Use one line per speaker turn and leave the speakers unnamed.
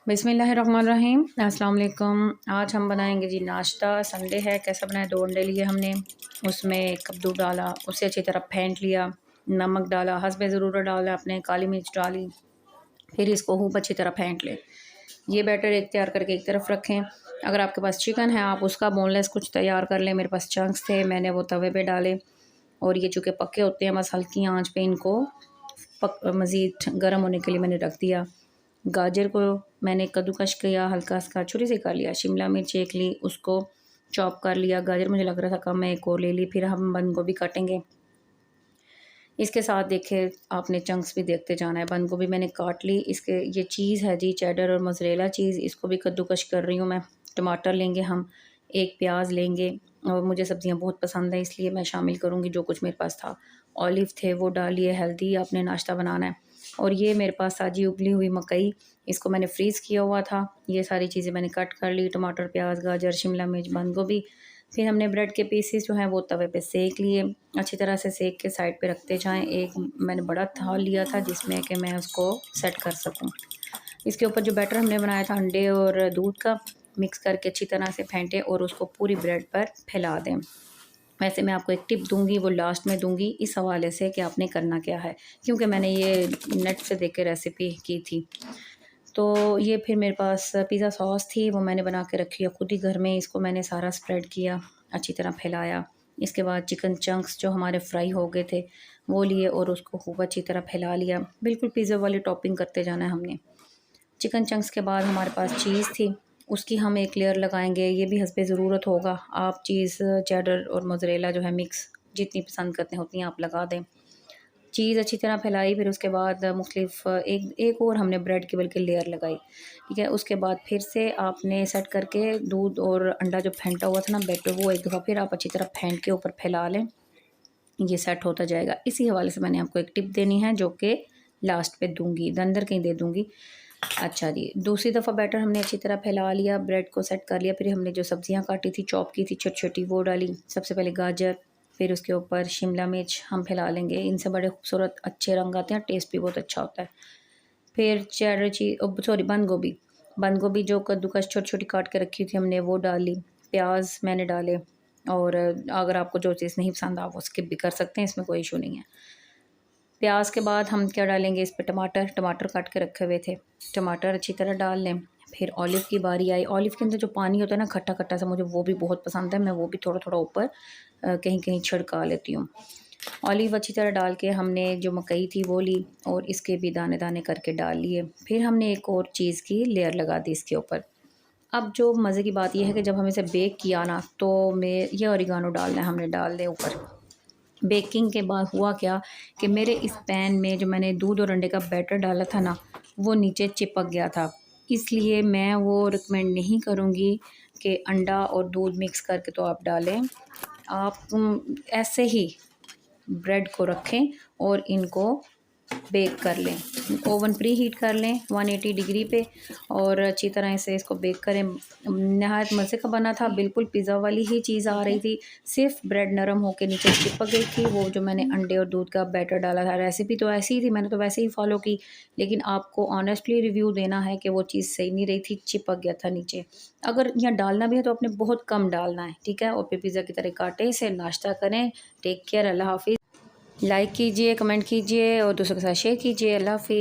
बिस्मिल्लाहिर्रहमानिर्रहीम। अस्सलाम वालेकुम। आज हम बनाएंगे जी नाश्ता। संडे है, कैसा बनाया। 2 अंडे लिए हमने, उसमें 1 कप दूध डाला, उसे अच्छी तरह फेंट लिया, नमक डाला, हस्बे ज़रूरत डाला अपने, काली मिर्च डाली, फिर इसको खूब अच्छी तरह फेंट लें। ये बैटर एक तैयार करके एक तरफ रखें। अगर आपके पास चिकन है आप उसका बोनलेस कुछ तैयार कर लें। मेरे पास चंक्स थे, मैंने वो तवे पे डाले और ये चूँकि पक्के होते हैं, बस हल्की आंच पे इनको मज़ीद गर्म होने के लिए मैंने रख दिया। गाजर को मैंने कद्दूकश किया, हल्का सा छुरी से कर लिया। शिमला मिर्च एक ली, उसको चॉप कर लिया। गाजर मुझे लग रहा था कम है, एक और ले ली। फिर हम बंद गोभी काटेंगे। इसके साथ देखे आपने चंक्स भी देखते जाना है। बंद गोभी मैंने काट ली। इसके ये चीज़ है जी, चेडर और मोज़रेला चीज़, इसको भी कद्दूकश कर रही हूँ मैं। टमाटर लेंगे हम, 1 प्याज लेंगे और मुझे सब्ज़ियाँ बहुत पसंद है इसलिए मैं शामिल करूँगी जो कुछ मेरे पास था। ऑलिव थे वो डालिए, हेल्दी आपने नाश्ता बनाना है। और ये मेरे पास ताज़ी उबली हुई मकई, इसको मैंने फ्रीज़ किया हुआ था। ये सारी चीज़ें मैंने कट कर ली, टमाटर, प्याज, गाजर, शिमला मिर्च, बंद गोभी। फिर हमने ब्रेड के पीसेस जो हैं वो तवे पे सेक लिए। अच्छी तरह से सेक के साइड पे रखते जाएं। एक मैंने बड़ा थाल लिया था जिसमें कि मैं उसको सेट कर सकूं। इसके ऊपर जो बैटर हमने बनाया था अंडे और दूध का, मिक्स करके अच्छी तरह से फेंटें और उसको पूरी ब्रेड पर फैला दें। वैसे मैं आपको एक टिप दूंगी, वो लास्ट में दूंगी, इस हवाले से कि आपने करना क्या है, क्योंकि मैंने ये नेट से देख के रेसिपी की थी। तो ये फिर मेरे पास पिज़्ज़ा सॉस थी, वो मैंने बना के रखी है खुद ही घर में। इसको मैंने सारा स्प्रेड किया, अच्छी तरह फैलाया। इसके बाद चिकन चंक्स जो हमारे फ्राई हो गए थे वो लिए और उसको खूब अच्छी तरह फैला लिया। बिल्कुल पिज़्ज़ा वाली टॉपिंग करते जाना है हमने। चिकन चंक्स के बाद हमारे पास चीज़ थी, उसकी हम एक लेयर लगाएंगे। ये भी हस्बे ज़रूरत होगा। आप चीज़ चेडर और मोज़रेला जो है मिक्स जितनी पसंद करते हैं उतनी आप लगा दें। चीज़ अच्छी तरह फैलाई, फिर उसके बाद मुख्तलिफ एक एक और हमने ब्रेड की बल्कि लेयर लगाई। ठीक है, उसके बाद फिर से आपने सेट करके दूध और अंडा जो फेंटा हुआ था ना बैटर, वो एक दफ़ा फिर आप अच्छी तरह फेंट के ऊपर फैला लें। ये सेट होता जाएगा। इसी हवाले से मैंने आपको एक टिप देनी है जो कि लास्ट पे दूंगी, अंदर कहीं दे दूंगी। अच्छा जी, दूसरी दफ़ा बैटर हमने अच्छी तरह फैला लिया, ब्रेड को सेट कर लिया। फिर हमने जो सब्जियां काटी थी, चॉप की थी छोटी छोटी, वो डाली। सबसे पहले गाजर, फिर उसके ऊपर शिमला मिर्च हम फैला लेंगे। इनसे बड़े खूबसूरत अच्छे रंग आते हैं, टेस्ट भी बहुत अच्छा होता है। फिर चेडर चीज़, सॉरी, बंद गोभी, बंद गोभी जो कद्दूकस छोटी छोटी काट के रखी थी हमने, वो डाली। प्याज मैंने डाले और अगर आपको जो चीज़ नहीं पसंद आप वो स्किप भी कर सकते हैं, इसमें कोई इशू नहीं है। प्याज के बाद हम क्या डालेंगे इस पे, टमाटर, टमाटर काट के रखे हुए थे, टमाटर अच्छी तरह डाल लें। फिर ऑलिव की बारी आई। ऑलिव के अंदर जो पानी होता है ना खट्टा खट्टा सा, मुझे वो भी बहुत पसंद है। मैं वो भी थोड़ा थोड़ा ऊपर कहीं कहीं छिड़का लेती हूँ। ऑलिव अच्छी तरह डाल के हमने जो मकई थी वो ली और इसके भी दाने दाने करके डाल लिए। फिर हमने एक और चीज़ की लेयर लगा दी इसके ऊपर। अब जो मज़े की बात यह है कि जब हम इसे बेक किया ना, तो मैं ये ओरिगानो डालना है, हमने डाल दिया ऊपर। बेकिंग के बाद हुआ क्या कि मेरे इस पैन में जो मैंने दूध और अंडे का बैटर डाला था ना, वो नीचे चिपक गया था। इसलिए मैं वो रिकमेंड नहीं करूँगी कि अंडा और दूध मिक्स करके तो आप डालें। आप ऐसे ही ब्रेड को रखें और इनको बेक कर लें। ओवन प्री हीट कर लें 180 डिग्री पे और अच्छी तरह से इसको बेक करें। नहायत मज़े का बना था, बिल्कुल पिज़्ज़ा वाली ही चीज़ आ रही थी। सिर्फ ब्रेड नरम होकर नीचे चिपक गई थी। वो जो मैंने अंडे और दूध का बैटर डाला था, रेसिपी तो ऐसी ही थी, मैंने तो वैसे ही फॉलो की, लेकिन आपको ऑनेस्टली रिव्यू देना है कि वो चीज़ सही नहीं रही थी, चिपक गया था नीचे। अगर यहाँ डालना भी है तो आपने बहुत कम डालना है, ठीक है। और फिर पिज़्ज़ा की तरह काटें, इसे नाश्ता करें। टेक केयर, अल्लाह हाफिज़। लाइक कीजिए, कमेंट कीजिए और दूसरों के साथ शेयर कीजिए। अल्लाह हाफिज़।